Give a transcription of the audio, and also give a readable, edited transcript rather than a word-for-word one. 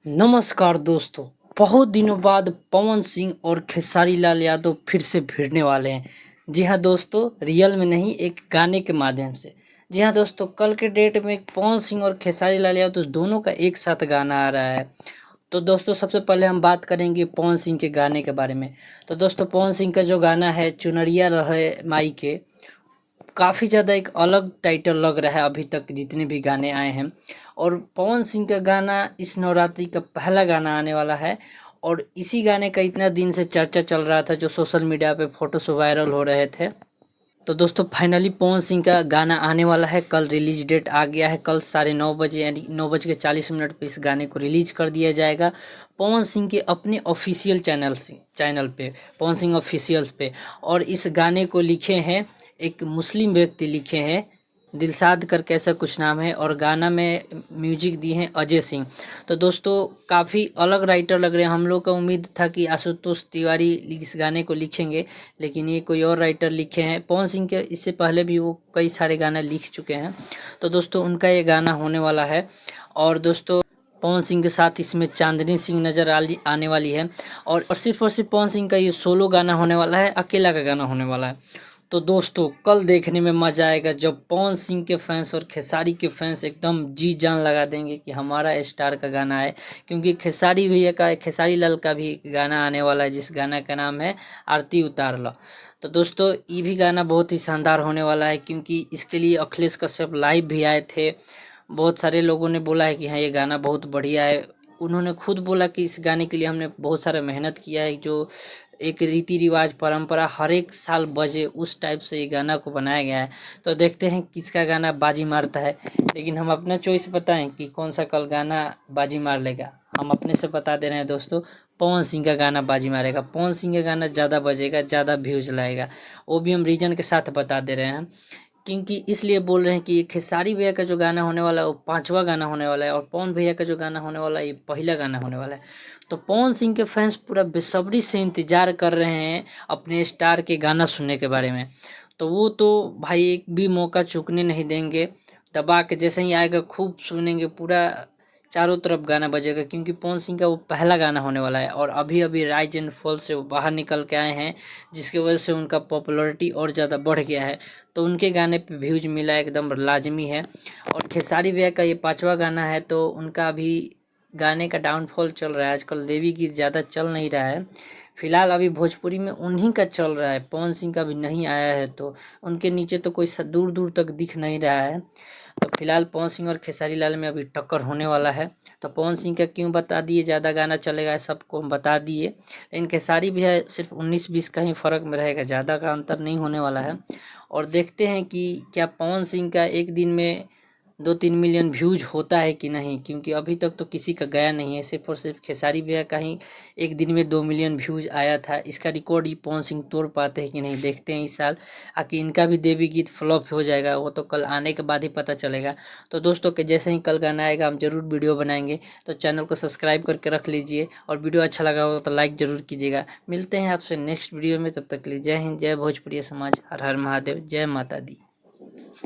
नमस्कार दोस्तों। बहुत दिनों बाद पवन सिंह और खेसारी लाल यादव फिर से भिड़ने वाले हैं। जी हाँ दोस्तों, रियल में नहीं, एक गाने के माध्यम से। जी हाँ दोस्तों, कल के डेट में पवन सिंह और खेसारी लाल यादव दोनों का एक साथ गाना आ रहा है। तो दोस्तों सबसे पहले हम बात करेंगे पवन सिंह के गाने के बारे में। तो दोस्तों पवन सिंह का जो गाना है चुनरिया रहे माई के, काफ़ी ज़्यादा एक अलग टाइटल लग रहा है अभी तक जितने भी गाने आए हैं। और पवन सिंह का गाना इस नवरात्रि का पहला गाना आने वाला है। और इसी गाने का इतना दिन से चर्चा चल रहा था, जो सोशल मीडिया पे फोटोस वायरल हो रहे थे। तो दोस्तों फाइनली पवन सिंह का गाना आने वाला है। कल रिलीज डेट आ गया है। कल 9:30 यानी 9:40 पे इस गाने को रिलीज कर दिया जाएगा पवन सिंह के अपने ऑफिशियल चैनल पे, पवन सिंह ऑफिशियल्स पे। और इस गाने को लिखे हैं एक मुस्लिम व्यक्ति, लिखे हैं दिलशाद करके ऐसा कुछ नाम है। और गाना में म्यूजिक दिए हैं अजय सिंह। तो दोस्तों काफ़ी अलग राइटर लग रहे हैं। हम लोग का उम्मीद था कि आशुतोष तिवारी इस गाने को लिखेंगे, लेकिन ये कोई और राइटर लिखे हैं। पवन सिंह के इससे पहले भी वो कई सारे गाने लिख चुके हैं। तो दोस्तों उनका ये गाना होने वाला है। और दोस्तों पवन सिंह के साथ इसमें चांदनी सिंह नज़र आने वाली है। और सिर्फ पवन सिंह का ये सोलो गाना होने वाला है, अकेला का गाना होने वाला है। तो दोस्तों कल देखने में मज़ा आएगा जब पवन सिंह के फैंस और खेसारी के फैंस एकदम जी जान लगा देंगे कि हमारा स्टार का गाना है। क्योंकि खेसारी भैया का, खेसारी लाल का भी गाना आने वाला है, जिस गाना का नाम है आरती उतार लो। तो दोस्तों ये भी गाना बहुत ही शानदार होने वाला है, क्योंकि इसके लिए अखिलेश कश्यप लाइव भी आए थे। बहुत सारे लोगों ने बोला है कि हाँ ये गाना बहुत बढ़िया है। उन्होंने खुद बोला कि इस गाने के लिए हमने बहुत सारा मेहनत किया है, जो एक रीति रिवाज परंपरा हर एक साल बजे उस टाइप से ये गाना को बनाया गया है। तो देखते हैं किसका गाना बाजी मारता है। लेकिन हम अपना चॉइस बताएं कि कौन सा कल गाना बाजी मार लेगा। हम अपने से बता दे रहे हैं दोस्तों, पवन सिंह का गाना बाजी मारेगा। पवन सिंह का गाना ज़्यादा बजेगा, ज़्यादा व्यूज लाएगा। वो भी हम रीजन के साथ बता दे रहे हैं, क्योंकि इसलिए बोल रहे हैं कि खेसारी भैया का जो गाना होने वाला है वो 5वां गाना होने वाला है, और पवन भैया का जो गाना होने वाला है ये पहला गाना होने वाला है। तो पवन सिंह के फैंस पूरा बेसब्री से इंतजार कर रहे हैं अपने स्टार के गाना सुनने के बारे में। तो वो तो भाई एक भी मौका चूकने नहीं देंगे। दबा के जैसे ही आएगा खूब सुनेंगे, पूरा चारों तरफ गाना बजेगा। क्योंकि पवन सिंह का वो पहला गाना होने वाला है, और अभी अभी राइज एंड फॉल से वो बाहर निकल के आए हैं, जिसकी वजह से उनका पॉपुलैरिटी और ज़्यादा बढ़ गया है। तो उनके गाने पे व्यूज मिला एकदम लाजमी है। और खेसारी भैया का ये 5वां गाना है, तो उनका अभी गाने का डाउनफॉल चल रहा है। आजकल देवी गीत ज़्यादा चल नहीं रहा है। फिलहाल अभी भोजपुरी में उन्हीं का चल रहा है, पवन सिंह का भी नहीं आया है। तो उनके नीचे तो कोई दूर दूर तक दिख नहीं रहा है। तो फिलहाल पवन सिंह और खेसारी लाल में अभी टक्कर होने वाला है। तो पवन सिंह का क्यों बता दिए, ज़्यादा गाना चलेगा सबको हम बता दिए। लेकिन खेसारी भी है, सिर्फ 19-20 का ही फ़र्क में रहेगा, ज़्यादा का अंतर नहीं होने वाला है। और देखते हैं कि क्या पवन सिंह का एक दिन में 2-3 मिलियन व्यूज होता है कि नहीं। क्योंकि अभी तक तो किसी का गया नहीं है, सिर्फ और सिर्फ खेसारी भैया का ही एक दिन में 2 मिलियन व्यूज आया था। इसका रिकॉर्ड ही पवन सिंह तोड़ पाते हैं कि नहीं, देखते हैं इस साल। आकि इनका भी देवी गीत फ्लॉप हो जाएगा, वो तो कल आने के बाद ही पता चलेगा। तो दोस्तों के जैसे ही कल गाना आएगा हम जरूर वीडियो बनाएंगे। तो चैनल को सब्सक्राइब करके रख लीजिए, और वीडियो अच्छा लगा हो तो लाइक ज़रूर कीजिएगा। मिलते हैं आपसे नेक्स्ट वीडियो में, तब तक के लिए जय हिंद, जय भोजपुरी समाज, हर हर महादेव, जय माता दी।